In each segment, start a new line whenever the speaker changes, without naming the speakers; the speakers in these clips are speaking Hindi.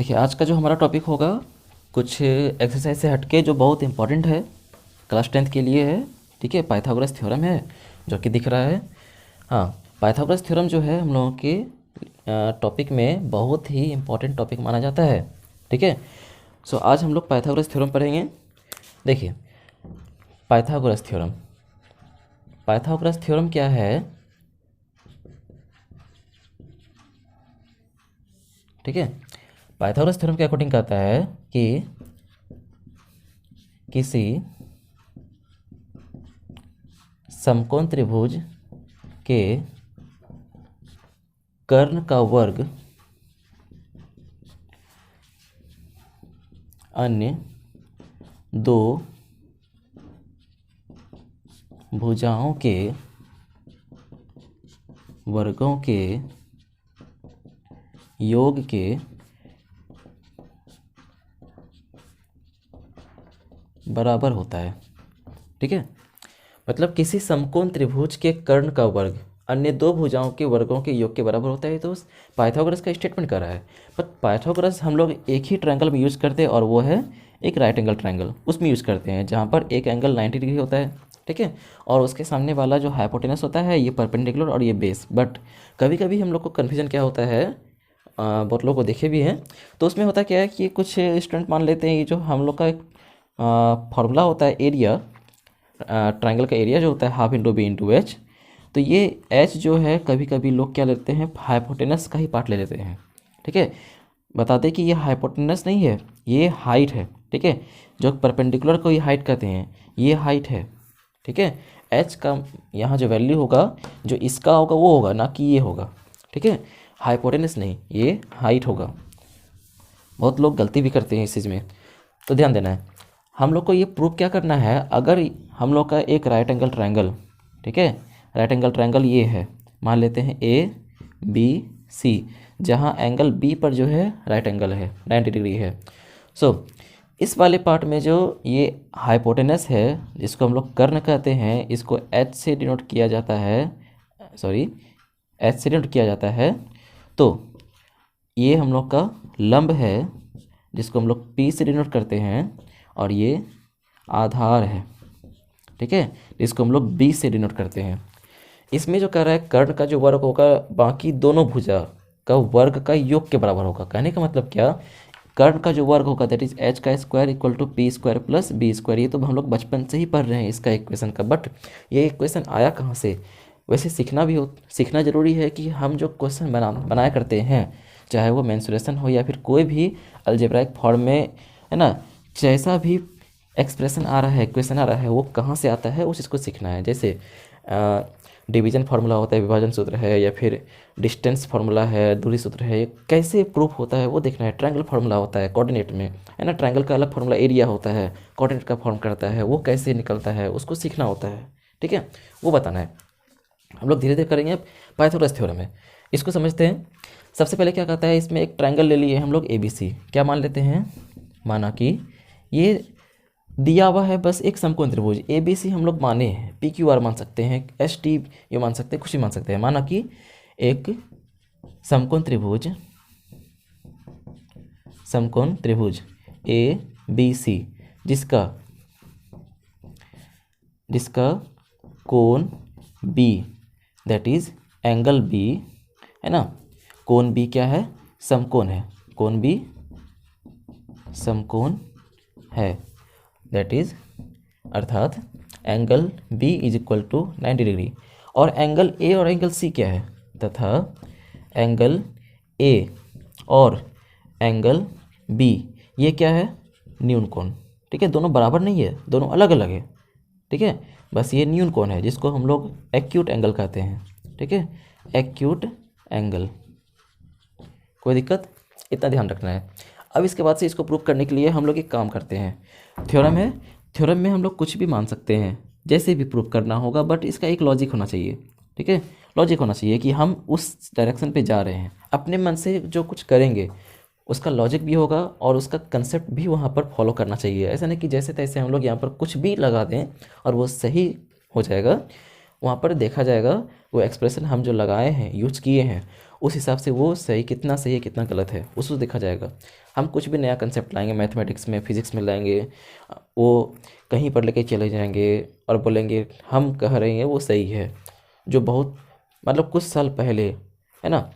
देखिए आज का जो हमारा टॉपिक होगा कुछ एक्सरसाइज से हटके जो बहुत इंपॉर्टेंट है, क्लास 10th के लिए है। ठीक है, पाइथागोरस थ्योरम है जो कि दिख रहा है। हाँ, पाइथागोरस थ्योरम जो है हम लोगों के टॉपिक में बहुत ही इंपॉर्टेंट टॉपिक माना जाता है। ठीक है, सो आज हम लोग पाइथागोरस थ्योरम पढ़ेंगे। देखिए पाइथागोरस थ्योरम, पाइथागोरस थ्योरम क्या है? ठीक है, पाइथागोरस थ्योरम के अकॉर्डिंग कहता है कि किसी समकोण त्रिभुज के कर्ण का वर्ग अन्य दो भुजाओं के वर्गों के योग के बराबर होता है। ठीक है, मतलब किसी समकोण त्रिभुज के कर्ण का वर्ग अन्य दो भुजाओं के वर्गों के योग के बराबर होता है। तो पाइथागोरस का स्टेटमेंट कर रहा है। पर पाइथागोरस हम लोग एक ही ट्रायंगल में यूज़ करते हैं और वो है एक राइट एंगल ट्रायंगल, उसमें यूज़ करते हैं जहाँ पर एक एंगल 90 डिग्री होता है। ठीक है, और उसके सामने वाला जो हाइपोटेनस होता है ये परपेंडिकुलर और ये बेस। बट कभी कभी हम लोग को कन्फ्यूजन क्या होता है, बहुत लोग को देखे भी हैं, तो उसमें होता क्या है कि कुछ स्टूडेंट मान लेते हैं ये जो हम लोग का एक फॉर्मूला होता है एरिया, ट्रायंगल का एरिया जो होता है half into B into H. तो ये एच जो है कभी कभी लोग क्या लेते हैं, हाइपोटेनस का ही पार्ट ले लेते हैं। ठीक है, बता दें कि ये हाइपोटेनस नहीं है, ये हाइट है। ठीक है, जो परपेंडिकुलर को ये हाइट कहते हैं, ये हाइट है। ठीक है, एच का यहाँ जो वैल्यू होगा, जो इसका होगा वो होगा, ना कि ये होगा। ठीक है, हाइपोटेनस नहीं, ये हाइट होगा। बहुत लोग गलती भी करते हैं इस चीज़ में, तो ध्यान देना है। हम लोग को ये प्रूव क्या करना है, अगर हम लोग का एक राइट एंगल ट्रायंगल, ठीक है, राइट एंगल ट्रायंगल ये है, मान लेते हैं ए बी सी, जहाँ एंगल बी पर जो है राइट एंगल है 90 डिग्री है। सो इस वाले पार्ट में जो ये हाइपोटेनस है जिसको हम लोग कर्ण कहते हैं, इसको एच से डिनोट किया जाता है, सॉरी एच से डिनोट किया जाता है। तो ये हम लोग का लंब है जिसको हम लोग पी से डिनोट करते हैं, और ये आधार है। ठीक है, इसको हम लोग बी से डिनोट करते हैं। इसमें जो कह रहा है कर्ण का जो वर्ग होगा बाकी दोनों भुजा का वर्ग का योग के बराबर होगा। कहने का मतलब क्या, कर्ण का जो वर्ग होगा दैट इज एच का square equal to P square plus B square. ये तो हम लोग बचपन से ही पढ़ रहे हैं इसका इक्वेशन का, बट ये इक्वेशन आया कहाँ से? वैसे सीखना जरूरी है कि हम जो क्वेश्चन बनाया करते हैं, चाहे वो मेंसुरेशन हो या फिर कोई भी अलजेब्राइक फॉर्म में, है ना, जैसा भी एक्सप्रेशन आ रहा है, इक्वेशन आ रहा है, वो कहाँ से आता है उस इसको सीखना है। जैसे डिवीजन फार्मूला होता है, विभाजन सूत्र है, या फिर डिस्टेंस फार्मूला है, दूरी सूत्र है, कैसे प्रूफ होता है वो देखना है। ट्रायंगल फार्मूला होता है कोऑर्डिनेट में, है ना, ट्रायंगल का अलग फार्मूला एरिया होता है, कोऑर्डिनेट का फॉर्म करता है, वो कैसे निकलता है उसको सीखना होता है। ठीक है, वो बताना है। हम लोग धीरे धीरे करेंगे। अब पाइथागोरस थ्योरम है, इसको समझते हैं। सबसे पहले क्या कहता है, इसमें एक ट्रायंगल ले लिए हम लोग ए बी सी। क्या मान लेते हैं, माना कि ये दिया हुआ है बस एक समकोण त्रिभुज ए बी सी हम लोग माने हैं, पी क्यू आर मान सकते हैं, एस टी ये मान सकते हैं, कुछ भी मान सकते हैं। माना कि एक समकोण त्रिभुज ए बी सी जिसका कोण B that is angle B, है ना, कोण बी क्या है, समकोण है, कोण बी समकोण है, दैट इज अर्थात angle B is equal to 90 degree. और एंगल ए और एंगल सी क्या है, तथा एंगल ए और एंगल बी ये क्या है, न्यून कोण। ठीक है, दोनों बराबर नहीं है, दोनों अलग अलग है। ठीक है, बस ये न्यून कोण है जिसको हम लोग एक्यूट एंगल कहते हैं। ठीक है, एक्यूट एंगल, कोई दिक्कत, इतना ध्यान रखना है। अब इसके बाद से इसको प्रूव करने के लिए हम लोग एक काम करते हैं। थ्योरम है, थ्योरम में हम लोग कुछ भी मान सकते हैं, जैसे भी प्रूव करना होगा, बट इसका एक लॉजिक होना चाहिए। ठीक है, लॉजिक होना चाहिए कि हम उस डायरेक्शन पे जा रहे हैं। अपने मन से जो कुछ करेंगे उसका लॉजिक भी होगा और उसका कंसेप्ट भी वहाँ पर फॉलो करना चाहिए। ऐसा नहीं कि जैसे तैसे हम लोग यहाँ पर कुछ भी लगा दें और वो सही हो जाएगा। वहाँ पर देखा जाएगा वो एक्सप्रेशन हम जो लगाए हैं, यूज किए हैं, उस हिसाब से वो सही कितना सही है कितना गलत है उसको देखा जाएगा। हम कुछ भी नया कंसेप्ट लाएंगे मैथमेटिक्स में, फिजिक्स में लाएंगे, वो कहीं पर लेके चले जाएंगे और बोलेंगे हम कह रहे हैं वो सही है, जो बहुत मतलब कुछ साल पहले है ना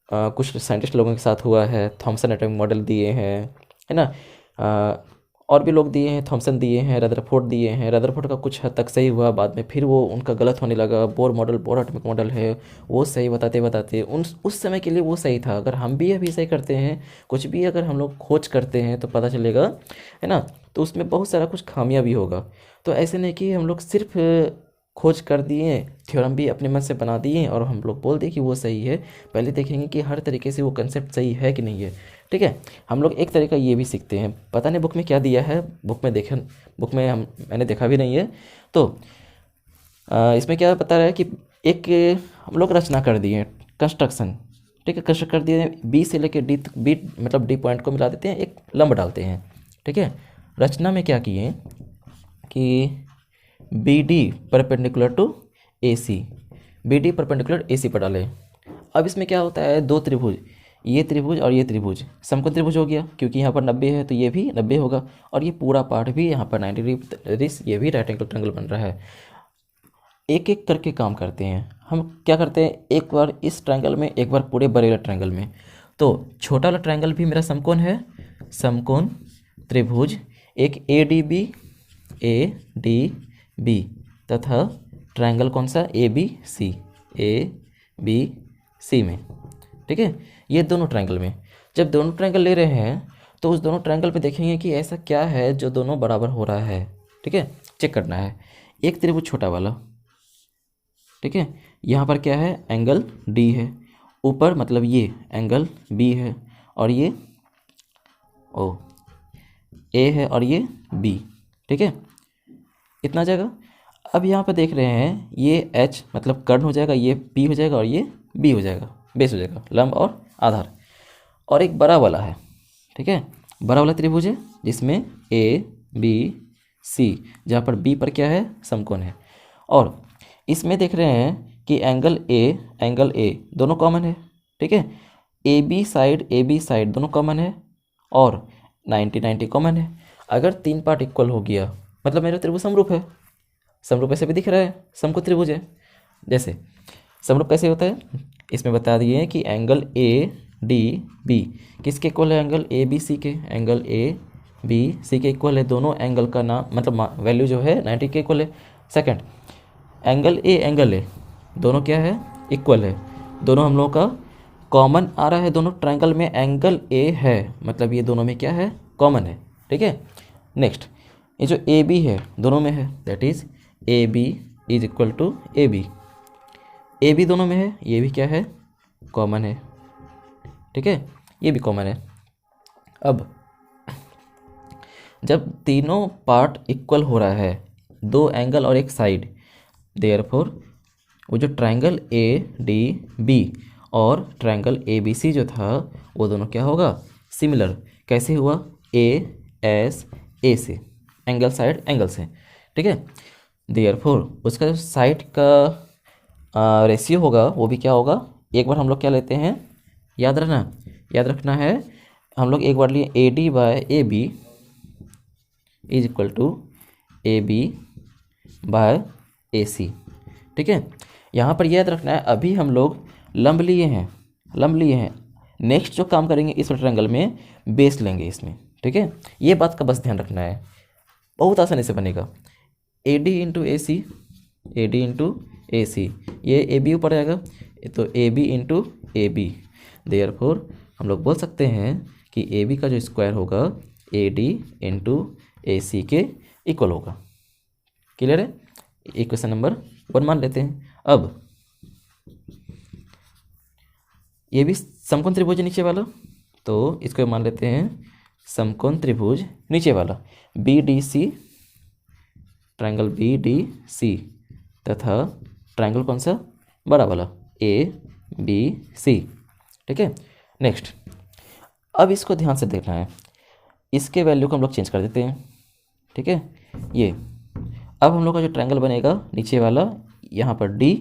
कुछ साइंटिस्ट लोगों के साथ हुआ है। थॉमसन एटॉमिक मॉडल दिए हैं, है ना। और भी लोग दिए हैं, थॉमसन दिए हैं, रदरफोर्ड दिए हैं। रदरफोर्ड का कुछ हद तक सही हुआ, बाद में फिर वो उनका गलत होने लगा। बोर एटॉमिक मॉडल है, वो सही बताते बताते उस समय के लिए वो सही था। अगर हम भी अभी सही करते हैं, कुछ भी अगर हम लोग खोज करते हैं तो पता चलेगा, है ना, तो उसमें बहुत सारा कुछ खामियां भी होगा। तो ऐसे नहीं कि हम लोग सिर्फ खोज कर दिए, थ्योरम भी अपने मन से बना दिए और हम लोग बोल दिए कि वो सही है। पहले देखेंगे कि हर तरीके से वो कंसेप्ट सही है कि नहीं है, ठीक है। हम लोग एक तरीका ये भी सीखते हैं, पता नहीं बुक में क्या दिया है, बुक में मैंने देखा भी नहीं है। तो इसमें क्या बता रहा है कि एक हम लोग रचना कर दिए, कंस्ट्रक्शन, ठीक है, कंस्ट्रक्ट कर दिए। बी से लेकर डी तक, बी मतलब डी पॉइंट को मिला देते हैं, एक लंब डालते हैं, ठीक है। रचना में क्या किए कि B D perpendicular to A C, B D perpendicular A C पर डाले। अब इसमें क्या होता है, दो त्रिभुज, ये त्रिभुज और ये त्रिभुज समकोण त्रिभुज हो गया, क्योंकि यहाँ पर 90 है तो ये भी 90 होगा, और ये पूरा पार्ट भी यहाँ पर 90 डिग्री, ये भी राइट एंगल ट्रायंगल बन रहा है। एक एक करके काम करते हैं। हम क्या करते हैं, एक बार इस ट्रायंगल में, एक बार पूरे बड़े वाले ट्रायंगल में। तो छोटा वाला ट्रायंगल भी मेरा समकोण है, समकोण त्रिभुज, एक ए डी बी तथा ट्रायंगल कौन सा, ए बी सी में, ठीक है। ये दोनों ट्रायंगल में जब दोनों ट्रायंगल ले रहे हैं तो उस दोनों ट्रायंगल पे देखेंगे कि ऐसा क्या है जो दोनों बराबर हो रहा है, ठीक है, चेक करना है। एक त्रिभुज छोटा वाला, ठीक है, यहाँ पर क्या है, एंगल डी है, ऊपर मतलब ये एंगल बी है, और ये ओ ए है, और ये बी, ठीक है, इतना जाएगा। अब यहाँ पर देख रहे हैं ये एच मतलब कर्ण हो जाएगा, ये पी हो जाएगा, और ये बी हो जाएगा, बेस हो जाएगा, लंब और आधार। और एक बड़ा वाला है, ठीक है, बड़ा वाला त्रिभुज है जिसमें ए बी सी, जहाँ पर बी पर क्या है, समकोण है। और इसमें देख रहे हैं कि एंगल ए दोनों कॉमन है, ठीक है, ए बी साइड दोनों कॉमन है, और 90 कॉमन है। अगर तीन पार्ट इक्वल हो गया मतलब मेरा त्रिभुज समरूप है। समरूप ऐसे भी दिख रहा है, समकोण त्रिभुज है। जैसे समरूप कैसे होता है, इसमें बता दिए कि एंगल ए डी बी किसके इक्वल है, एंगल ए बी सी के, एंगल ए बी सी के इक्वल है। दोनों एंगल का नाम मतलब वैल्यू जो है 90 के इक्वल है। सेकंड, एंगल ए दोनों क्या है, इक्वल है। दोनों हम लोगों का कॉमन आ रहा है, दोनों ट्रायंगल में एंगल ए है, मतलब ये दोनों में क्या है, कॉमन है, ठीक है। नेक्स्ट, ये जो ए बी है दोनों में है, that is A B is equal to A B दोनों में है, ये भी क्या है, कॉमन है, ठीक है, ये भी कॉमन है। अब जब तीनों पार्ट इक्वल हो रहा है, दो एंगल और एक साइड, देयरफॉर वो जो ट्रायंगल ए डी बी और ट्रायंगल ए बी सी जो था वो दोनों क्या होगा, सिमिलर। कैसे हुआ, ए एस ए से, एंगल साइड एंगल से, ठीक है। देयरफॉर उसका जो साइड का रेशियो होगा वो भी क्या होगा, एक बार हम लोग क्या लेते हैं, याद रखना है, हम लोग एक बार लिए A D by A B is equal to A B by A C, ठीक है। यहाँ पर याद रखना है अभी हम लोग लंब लिए हैं। नेक्स्ट जो काम करेंगे इस ट्रायंगल में, बेस लेंगे इसमें, ठीक है। ये बात का बस ध्यान रखना है, बहुत आसानी से बनेगा। ए डी इंटू ए सी, ये ए बी ऊपर आएगा तो A B into A B. Therefore हम लोग बोल सकते हैं कि ए बी का जो स्क्वायर होगा ए डी इंटू ए सी के इक्वल होगा। क्लियर है, इक्वेशन नंबर 1 मान लेते हैं। अब ये भी समकोण त्रिभुज नीचे वाला, तो इसको मान लेते हैं समकोण त्रिभुज नीचे वाला, B D C, triangle B D C तथा ट्रायंगल कौन सा, बड़ा वाला, ए बी सी, ठीक है। नेक्स्ट, अब इसको ध्यान से देखना है, इसके वैल्यू को हम लोग चेंज कर देते हैं, ठीक है। ये अब हम लोग का जो ट्रायंगल बनेगा नीचे वाला, यहाँ पर डी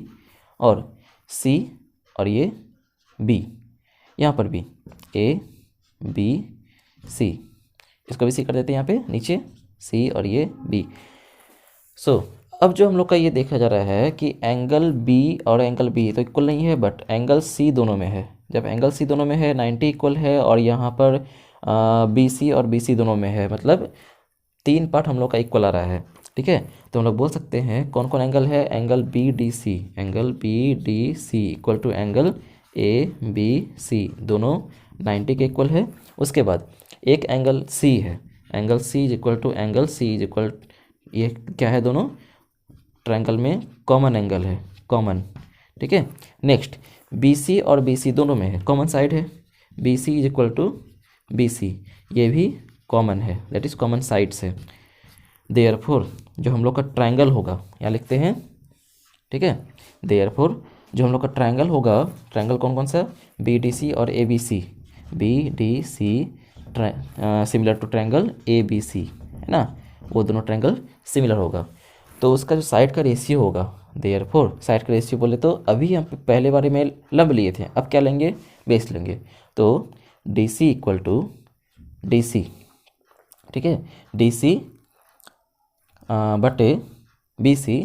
और सी और ये बी, यहाँ पर भी ए बी सी, इसको भी सी कर देते हैं यहाँ पे नीचे, सी और ये बी। सो अब जो हम लोग का ये देखा जा रहा है कि एंगल बी और एंगल बी तो इक्वल नहीं है, बट एंगल सी दोनों में है। जब एंगल सी दोनों में है 90 इक्वल है, और यहाँ पर बी सी और बी सी दोनों में है, मतलब 3 पार्ट हम लोग का इक्वल आ रहा है। ठीक है, तो हम लोग बोल सकते हैं कौन कौन एंगल है, angle B D C, angle B D C equal to angle A B C, दोनों 90 के इक्वल है। उसके बाद एक एंगल सी है, angle C is equal to angle C is equal, ये क्या है, दोनों ट्रायंगल में कॉमन एंगल है, कॉमन। ठीक है, नेक्स्ट बी सी और बी सी दोनों में है, कॉमन साइड है, B C is equal to B C, ये भी कॉमन है, दैट इज कॉमन साइड्स है। देयरफॉर जो हम लोग का ट्रायंगल होगा, यहाँ लिखते हैं। ठीक है, देयरफॉर जो हम लोग का ट्रायंगल होगा, ट्रायंगल कौन कौन सा, बी डी सी और A B C, B D C similar to triangle A B C, है ना, वो दोनों ट्रायंगल सिमिलर होगा। तो उसका जो साइड का रेशियो होगा, देयरफॉर साइड का रेशियो बोले तो अभी हम पहले बारे में लंब लिए थे, अब क्या लेंगे, बेस लेंगे। तो D C equal to D C, ठीक है, डी सी बटे बी सी,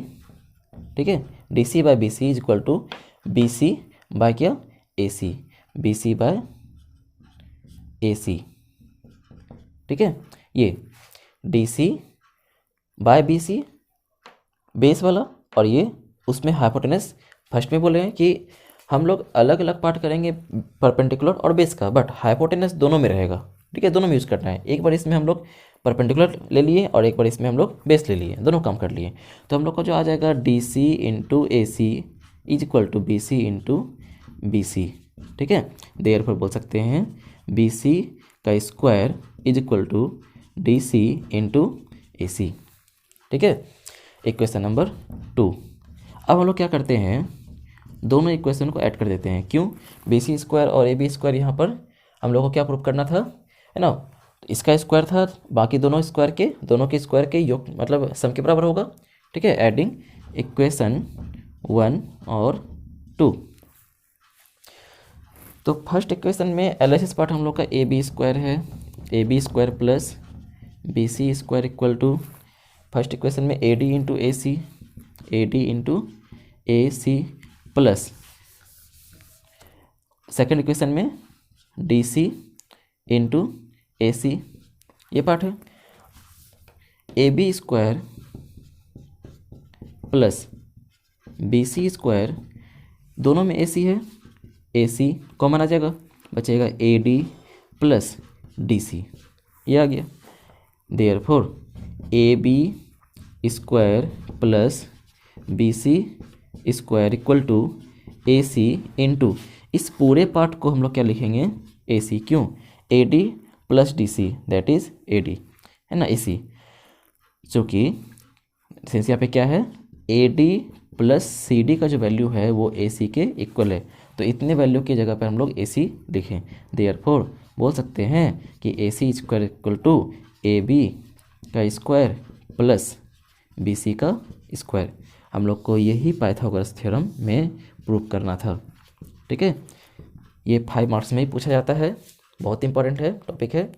ठीक है, D C by B C is equal to B C by क्या, A C, B C bye A C. ठीक है, ये D C by B C base वाला, और ये उसमें हाइपोटेनस। फर्स्ट में बोले हैं कि हम लोग अलग अलग पार्ट करेंगे परपेंडिकुलर और बेस का, बट हाइपोटेनस दोनों में रहेगा। ठीक है, दोनों में यूज़ करना है, एक बार इसमें हम लोग परपेंडिकुलर ले लिए और एक बार इसमें हम लोग बेस ले लिए, दोनों काम कर लिए। तो हम लोग का जो आ जाएगा D C into A C is equal to B C into B C. ठीक है, देयरफॉर बोल सकते हैं बी सी का square is equal to D C into A C. ठीक है, इक्वेशन नंबर 2। अब हम लोग क्या करते हैं, दोनों इक्वेशन को ऐड कर देते हैं। क्यों, बी सी स्क्वायर और ए बी स्क्वायर यहाँ पर हम लोग को क्या प्रूव करना था, है ना, इसका स्क्वायर था, बाकी दोनों के स्क्वायर के योग मतलब सम के बराबर होगा। ठीक है, एडिंग इक्वेशन 1 और 2। तो फर्स्ट इक्वेशन में एलएचएस पार्ट हम लोग का ए बी स्क्वायर है, A B square plus B C square equal to, first equation में A D into A D into A C plus second equation में D C into A C, ये पार्ट है। A B square plus B C square, दोनों में ए सी है, ए सी कॉमन आ जाएगा, बचेगा A D plus D C, ये आ गया। Therefore A B square plus B C square equal to A C into, इस पूरे पार्ट को हम लोग क्या लिखेंगे, ए सी। क्यों, ए D plus D see that is A D, है ना, ए सी, चूँकि सिंस यहाँ पे क्या है, A D plus C D का जो वैल्यू है वो ए सी के इक्वल है, तो इतने वैल्यू की जगह पर हम लोग ए सी लिखें। देयरफॉर बोल सकते हैं कि A C square equal to A B का स्क्वायर प्लस बी सी का स्क्वायर। हम लोग को यही पाइथागोरस थ्योरम में प्रूव करना था। ठीक है, ये 5 मार्क्स में ही पूछा जाता है, बहुत इंपॉर्टेंट है टॉपिक है।